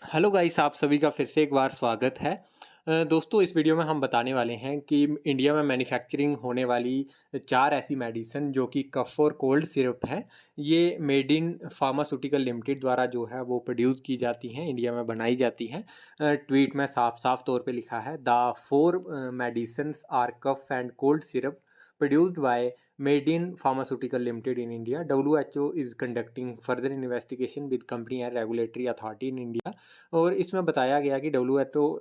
Hello guys, आप सभी का फिर से एक बार स्वागत है। दोस्तों, इस वीडियो में हम बताने वाले हैं कि इंडिया में मैन्युफैक्चरिंग होने वाली 4 ऐसी मेडिसिन जो कि कफ़ और कोल्ड सिरप है। ये मेड इन फार्मास्यूटिकल लिमिटेड द्वारा जो है वो प्रोड्यूस की जाती हैं, इंडिया में बनाई जाती हैं। ट्वीट में साफ-साफ तौर पे लिखा है, the 4 medicines are cough and cold syrup produced by Maiden pharmaceutical limited in India. WHO is conducting further investigation with company and regulatory authority in India. और इसमें बताया गया कि WHO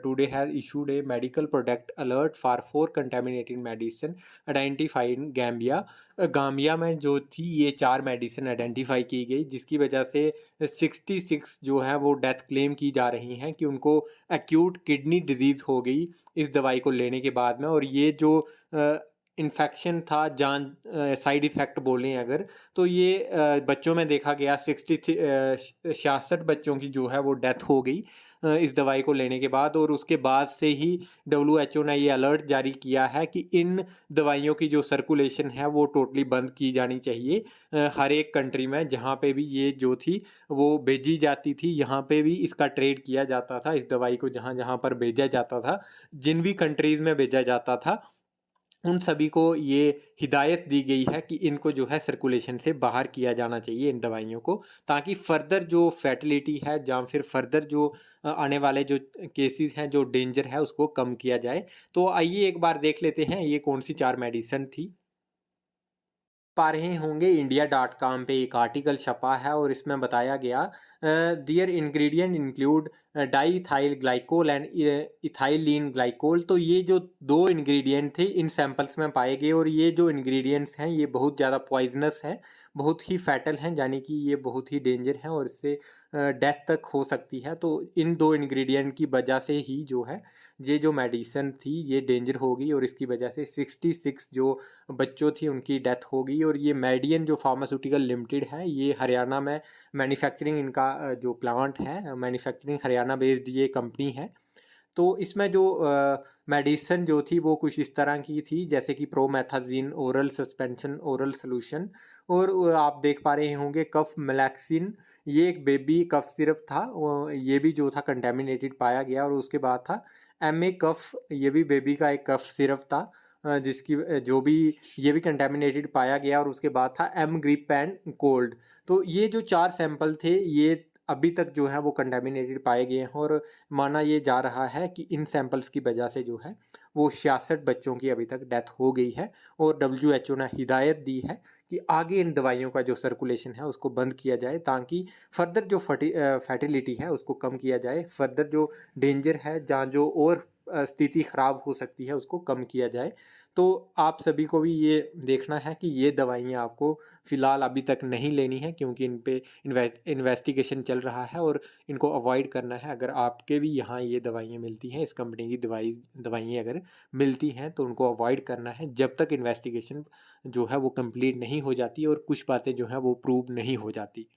today has issued a medical product alert for 4 contaminated medicine identified in Gambia. Gambia में जो थी ये 4 medicine identify की गई, जिसकी वजह से 66 जो है वो डेथ क्लेम की जा रही हैं कि उनको एक्यूट किडनी डिजीज़ हो गई इस दवाई को लेने के बाद में। और ये जो इन्फेक्शन था, जान साइड इफ़ेक्ट बोलें अगर, तो ये बच्चों में देखा गया। 66 बच्चों की जो है वो डेथ हो गई इस दवाई को लेने के बाद। और उसके बाद से ही डब्ल्यूएचओ ने ये अलर्ट जारी किया है कि इन दवाइयों की जो सर्कुलेशन है वो टोटली बंद की जानी चाहिए हर एक कंट्री में जहाँ पे भी ये जो थी वो भेजी जाती थी, यहाँ पे भी इसका ट्रेड किया जाता था। इस दवाई को जहाँ जहाँ पर भेजा जाता था, जिन भी कंट्रीज़ में भेजा जाता था, उन सभी को ये हिदायत दी गई है कि इनको जो है सर्कुलेशन से बाहर किया जाना चाहिए इन दवाइयों को, ताकि फ़र्दर जो फैटिलिटी है या फिर फ़र्दर जो आने वाले जो केसेस हैं, जो डेंजर है, उसको कम किया जाए। तो आइए एक बार देख लेते हैं ये कौन-सी 4 मेडिसिन थी। पा रहे होंगे इंडिया.com पे एक आर्टिकल छपा है और इसमें बताया गया their ingredient include diethyl glycol and ethylene glycol. तो ये जो 2 इंग्रेडिएंट थे इन सैंपल्स में पाए गए और ये जो इंग्रेडिएंट्स हैं ये बहुत ज़्यादा पॉइजनस हैं, बहुत ही फैटल हैं, यानी कि ये बहुत ही डेंजर हैं और इससे डेथ तक हो सकती है। तो इन 2 इंग्रेडिएंट की वजह से ही जो है ये जो मेडिसिन थी ये डेंजर हो गई और इसकी वजह से 66 जो बच्चों थी उनकी डेथ हो गई। और ये मेडियन जो फार्मास्यूटिकल लिमिटेड है, ये हरियाणा में मैन्युफैक्चरिंग इनका जो प्लांट है, मैन्युफैक्चरिंग हरियाणा बेस्ड ये कंपनी है। तो इसमें जो मेडिसिन जो थी वो कुछ इस तरह की थी, जैसे कि promethazine oral suspension oral solution. और आप देख पा रहे होंगे कफ मेलैक्सिन, ये एक बेबी कफ सिरप था। ये भी जो था कंटेमिनेटेड पाया गया। और उसके बाद था एम ए कफ, ये भी बेबी का एक कफ सिरप था जिसकी जो भी ये भी कंटेमिनेटेड पाया गया। और उसके बाद था एम ग्रिप एंड कोल्ड। तो ये जो 4 सैंपल थे ये अभी तक जो है वो कंटेमिनेटेड पाए गए हैं और माना ये जा रहा है कि इन सैंपल्स की वजह से जो है वो 66 बच्चों की अभी तक डेथ हो गई है। और डब्ल्यूएचओ ने हिदायत दी है कि आगे इन दवाइयों का जो सर्कुलेशन है उसको बंद किया जाए, ताकि फर्दर जो फर्टिलिटी है उसको कम किया जाए, फर्दर जो डेंजर है जहाँ जो और स्थिति ख़राब हो सकती है उसको कम किया जाए। तो आप सभी को भी ये देखना है कि ये दवाइयाँ आपको फ़िलहाल अभी तक नहीं लेनी है, क्योंकि इन पे इन्वेस्टिगेशन चल रहा है और इनको अवॉइड करना है। अगर आपके भी यहाँ ये दवाइयाँ मिलती हैं, इस कंपनी की दवाइयाँ अगर मिलती हैं तो उनको अवॉइड करना है जब तक इन्वेस्टिगेशन जो है वो कंप्लीट नहीं हो जाती और कुछ बातें जो हैं वो प्रूव नहीं हो जाती।